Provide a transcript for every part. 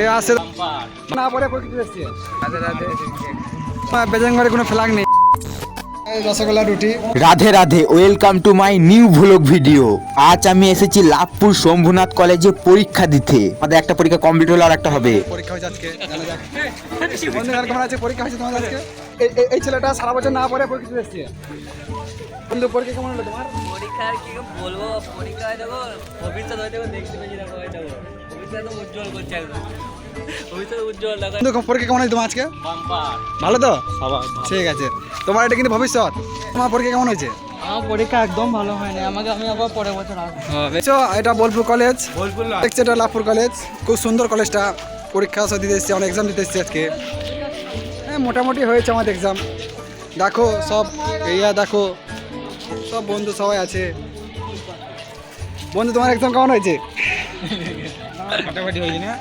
এই আসছে না পরে কই কিছু এসছে বেজেঙ্গরে কোনো ফ্ল্যাগ নেই। রসগোল্লা রুটি। Radhe Radhe, welcome to my new vlog video. আজ আমি এসেছি লাভপুর শম্ভুনাথ কলেজে পরীক্ষা দিতে। আমাদের একটা পরীক্ষা কমপ্লিট হলো আর একটা হবে। পরীক্ষা হয়েছে আজকে, জানা যাক বন্ধুরা কেমন আছে। পরীক্ষা হয়েছে তোমাদের আজকে। এই ছেলেটা সারা বছর না পড়ে পরীক্ষা এসছে। বন্ধু পরীক্ষা কেমন হলো তোমার? পরীক্ষা আর কি বলবো, পরীক্ষায় দেখো ভবিষ্যৎ হয়তো দেখতে পেয়েছি, দেখো হয়তো ভবিষ্যৎ তো উজ্জ্বল করছে একদম, ভবিষ্যৎ উজ্জ্বল দেখো। বন্ধু পরীক্ষা কেমন হয়েছে তোমার আজকে? ভালো তো, ঠিক আছে। তোমার এটা কিন্তু ভবিষ্যৎ। তোমার পরীক্ষা কেমন হয়েছে? আমার পরীক্ষা একদম ভালো হয়নি, আমি আবার পরের বছর আসবো। এটা বোলপুর কলেজ, দেখছি এটা লাভপুর কলেজ। খুব সুন্দর কলেজটা। পরীক্ষা সব দিতে এসেছি, অনেক এক্সাম দিতে এসেছি আজকে। হ্যাঁ মোটামুটি হয়েছে আমাদের এক্সাম। দেখো সব দেখো সব বন্ধু সবাই আছে। বন্ধু তোমার এক্সাম কেমন হয়েছে? মোটামুটি হয়েছে না,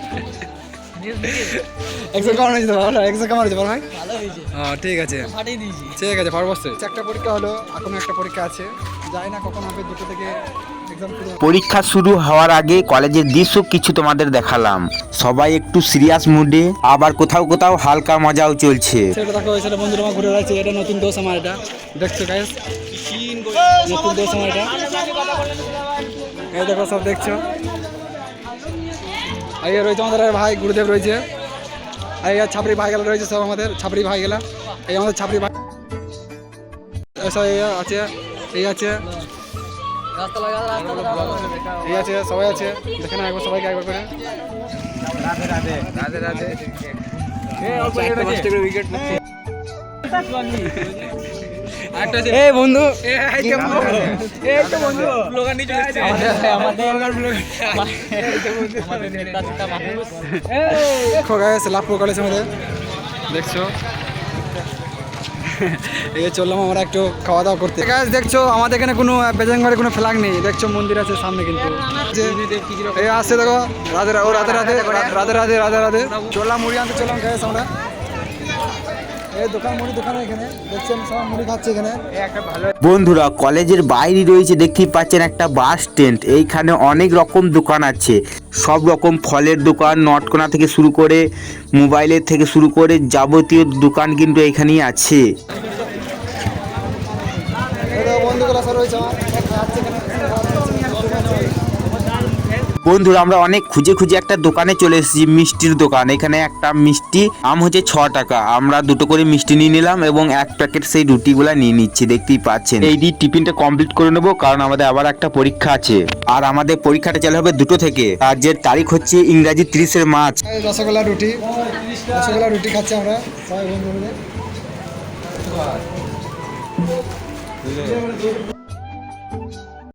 এক্সাম কেমন হয়েছে তোমার? এক্সাম কেমন হয়েছে ভাই? ভালো হয়েছে, ঠিক আছে, ফাটিয়ে দিয়েছি। ঠিক আছে। অবশ্যই একটা পরীক্ষা হলো, এখনো একটা পরীক্ষা আছে, যাই না কখন হবে। দুটো থেকে এক্সাম শুরু। পরীক্ষা শুরু হওয়ার আগে কলেজের দৃশ্য কিছু তোমাদের দেখালাম। সবাই একটু সিরিয়াস মুডে, আবার কোথাও কোথাও হালকা মজাও চলছে। সেটা দেখো, সেটা বন্ধুরা আমার ঘুরে বেড়াচ্ছে। এটা নতুন দোষ আমার, এটা দেখছো গাইস, নতুন দোষ আমার এটা। এই দেখো সব দেখছো। এই রয়েছে আমাদের ভাই গুরুদেব রয়েছে। এই ছাপড়ি ভাই গেলা রয়েছে, সব আমাদের ছাপড়ি ভাই গেলা। এই আমাদের ছাপড়ি ভাই সব আছে, এই আছে, রাস্তা লাগা, এই আছে, সবাই আছে। দেখে না একবার সবাইকে একবার করে। রাধে রাধে রাধে রাধে। এই বন্ধু, লাভপুর কলেজ আমাদের দেখছো। এই চললাম আমরা একটু খাওয়া দাওয়া করতে। গাইস দেখছো আমাদের এখানে কোনো বেজেঙ্গরে কোনো ফ্ল্যাগ নেই। দেখছো মন্দির আছে সামনে, কিন্তু এই আসছে দেখো। রাধে রাধে রাধে রাধে রাধে রাধে রাধে। চললাম মুড়ি আনতে, চললাম গাইস আমরা। এই দোকান মুড়ি দোকানে এখানে দেখছেন সব মুড়ি খাচ্ছে এখানে। বন্ধুরা কলেজের বাইরে রয়েছে, দেখতেই পাচ্ছেন একটা বাস স্ট্যান্ড। এইখানে অনেক রকম দোকান আছে, সব রকম ফলের দোকান, নটকোনা থেকে শুরু করে মোবাইলের থেকে শুরু করে যাবতীয় দোকান কিন্তু এখানেই আছে। বন্ধুগুলো সব রয়েছে আমার খাচ্ছে এখানে। বন্ধুরা আমরা অনেক খুঁজে খুঁজে একটা দোকানে চলে এসেছি, মিষ্টির দোকান। এখানে একটা মিষ্টি দাম হচ্ছে 6 টাকা। আমরা দুটো করে মিষ্টি নিয়ে নিলাম এবং এক প্যাকেট সেই রুটিগুলা নিয়ে নিচ্ছি, দেখতেই পাচ্ছেন। এই দিয়ে টিফিনটা কমপ্লিট করে নেবো, কারণ আমাদের আবার একটা পরীক্ষা আছে। আর আমাদের পরীক্ষাটা চালু হবে 2টো থেকে, আর যে তারিখ হচ্ছে ইংরাজি 30 মার্চ। রসগোল্লা রুটি, রসগোল্লা রুটি খাচ্ছি আমরা সবাই বন্ধু মিলে।